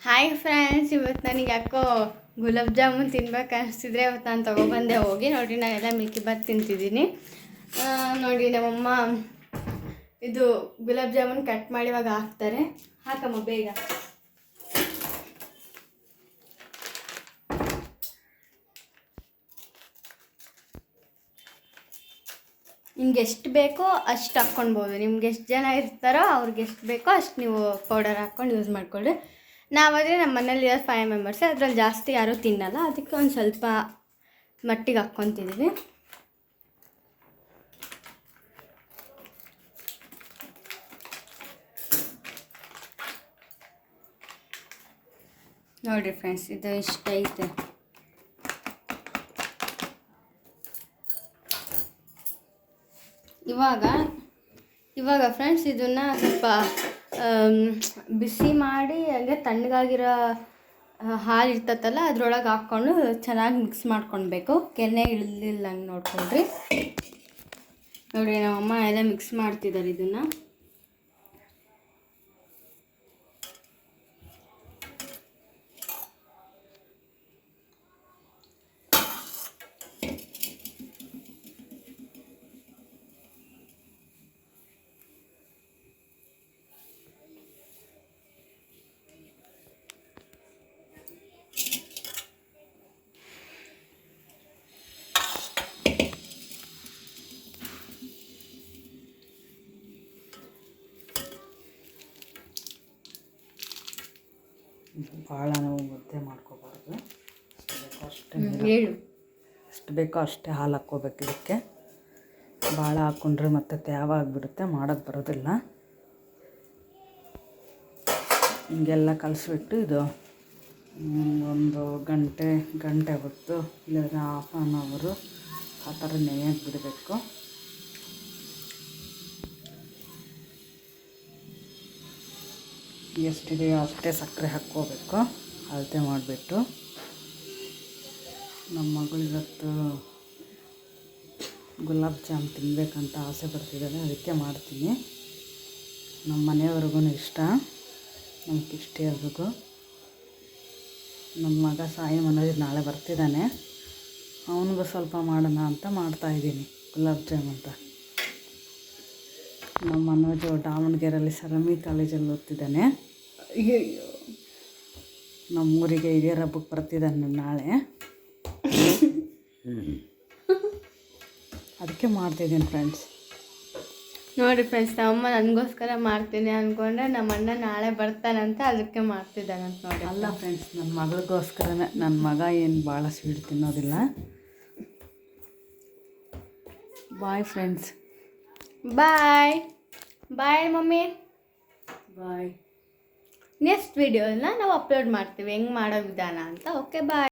Hi friends, ಇವತ್ತು ನನಗೆ ಯಾಕೋ ಗುಲಾಬ್ ಜಾಮೂನ್ ತಿನ್ಬೇಕು ಅನಿಸ್ತಿದ್ರೆ ಇವತ್ತು ನಾನು ತೊಗೊಬಂದೆ ಹೋಗಿ. ನೋಡಿ, ನಾನೆಲ್ಲ ಮಿಲ್ಕಿಬಾರ್ ತಿಂತಿದ್ದೀನಿ. ನೋಡಿ, ನಮ್ಮಮ್ಮ ಇದು ಗುಲಾಬ್ ಜಾಮೂನ್ ಕಟ್ ಮಾಡಿ ಇವಾಗ ಹಾಕ್ತಾರೆ. ಹಾಕಮ್ಮ ಬೇಗ. ನಿಮ್ಗೆ ಎಷ್ಟು ಬೇಕೋ ಅಷ್ಟು ಹಾಕ್ಕೊಳ್ಬೋದು. ನಿಮ್ಗೆ ಎಷ್ಟು ಜನ ಇರ್ತಾರೋ ಅವ್ರಿಗೆ ಎಷ್ಟು ಬೇಕೋ ಅಷ್ಟು ನೀವು ಪೌಡರ್ ಹಾಕ್ಕೊಂಡು ಯೂಸ್ ಮಾಡಿಕೊಳ್ಳಿ. ನಾವಾದರೆ ನಮ್ಮ ಮನೇಲಿ ಇರೋದು 5 ಮೆಂಬರ್ಸ್, ಅದರಲ್ಲಿ ಜಾಸ್ತಿ ಯಾರೂ ತಿನ್ನಲ್ಲ, ಅದಕ್ಕೆ ಒಂದು ಸ್ವಲ್ಪ ಮಟ್ಟಿಗೆ ಹಾಕ್ಕೊತಿದ್ದೀವಿ. ನೋಡಿರಿ ಫ್ರೆಂಡ್ಸ್, ಇದು ಇಷ್ಟ ಐತೆ. ಇವಾಗ ಫ್ರೆಂಡ್ಸ್ ಇದನ್ನು ಸ್ವಲ್ಪ ಬಿಸಿ ಮಾಡಿ ಹಂಗೆ ತಣ್ಣಗಾಗಿರೋ ಹಾಲು ಇರ್ತತ್ತಲ್ಲ ಅದ್ರೊಳಗೆ ಹಾಕ್ಕೊಂಡು ಚೆನ್ನಾಗಿ ಮಿಕ್ಸ್ ಮಾಡ್ಕೊಳ್ಬೇಕು. ಕೆನೆ ಇಳಿಲಿಲ್ಲಂಗೆ ನೋಡ್ಕೊಳ್ರಿ. ನೋಡಿ, ನಮ್ಮಮ್ಮ ಎಲ್ಲ ಮಿಕ್ಸ್ ಮಾಡ್ತಿದ್ದಾರೆ ಇದನ್ನು. ಭಾಳ ನಾವು ಮುದ್ದೆ ಮಾಡ್ಕೋಬಾರ್ದು. ಎಷ್ಟು ಬೇಕೋ ಅಷ್ಟೇ ಹಾಲು ಹಾಕ್ಕೋಬೇಕು. ಇದಕ್ಕೆ ಭಾಳ ಹಾಕ್ಕೊಂಡ್ರೆ ಮತ್ತೆ ತ್ಯಾವ ಆಗಿಬಿಡುತ್ತೆ, ಮಾಡೋಕ್ಕೆ ಬರೋದಿಲ್ಲ. ಹಿಂಗೆಲ್ಲ ಕಲಿಸ್ಬಿಟ್ಟು ಇದು ಒಂದು ಗಂಟೆ ಹೊತ್ತು ಇಲ್ಲಾಂದರೆ 1/2 ಅವರು ಆ ಥರ ನೆನೆಯಕ್ಕೆ ಬಿಡಬೇಕು. ಎಷ್ಟಿದೆಯೋ ಅಷ್ಟೇ ಸಕ್ಕರೆ ಹಾಕ್ಕೋಬೇಕು, ಅಳತೆ ಮಾಡಿಬಿಟ್ಟು. ನಮ್ಮ ಮಗಳು ಇವತ್ತು ಗುಲಾಬ್ ಜಾಮ್ ತಿನ್ನಬೇಕಂತ ಆಸೆ ಪಡ್ತಿದ್ದಾಳೆ, ಅದಕ್ಕೆ ಮಾಡ್ತೀನಿ. ನಮ್ಮ ಮನೆಯವ್ರಿಗೂ ಇಷ್ಟ, ನಮ್ಗೆ ಇಷ್ಟ ಎಲ್ರಿಗೂ. ನಮ್ಮ ಮಗ ಸಾಯಿ ಮನೋಜ್ ನಾಳೆ ಬರ್ತಿದ್ದಾನೆ, ಅವನಿಗೂ ಸ್ವಲ್ಪ ಮಾಡೋಣ ಅಂತ ಮಾಡ್ತಾಯಿದ್ದೀನಿ ಗುಲಾಬ್ ಜಾಮ್ ಅಂತ. ನಮ್ಮ ಮನೋಜು ದಾವಣಗೆರೆಯಲ್ಲಿ ಸರಮಿ ಕಾಲೇಜಲ್ಲಿ ಓದ್ತಿದ್ದಾನೆ. ನಮ್ಮೂರಿಗೆ ಹಿರಿಯರ ಹಬ್ಬಕ್ಕೆ ಬರ್ತಿದ್ದಾನೆ ನಾಳೆ, ಅದಕ್ಕೆ ಮಾಡ್ತಿದ್ದೀನಿ ಫ್ರೆಂಡ್ಸ್. ನೋಡಿ ಫ್ರೆಂಡ್ಸ್, ನಮ್ಮಮ್ಮ ನನಗೋಸ್ಕರ ಮಾಡ್ತೀನಿ ಅಂದ್ಕೊಂಡ್ರೆ ನಮ್ಮ ಅಣ್ಣ ನಾಳೆ ಬರ್ತಾನಂತ ಅದಕ್ಕೆ ಮಾಡ್ತಿದ್ದಾನಂತ. ನೋಡಿ, ಅಲ್ಲ ಫ್ರೆಂಡ್ಸ್, ನನ್ನ ಮಗಳಿಗೋಸ್ಕರನೇ. ನನ್ನ ಮಗ ಏನು ಭಾಳ ಸ್ವೀಟ್ ತಿನ್ನೋದಿಲ್ಲ. Bye friends. Bye mummy. Bye. Next ವಿಡಿಯೋನ ನಾವು ಅಪ್ಲೋಡ್ ಮಾಡ್ತೀವಿ ಹೆಂಗೆ ಮಾಡೋ ವಿಧಾನ ಅಂತ. ಓಕೆ, ಬಾಯ್.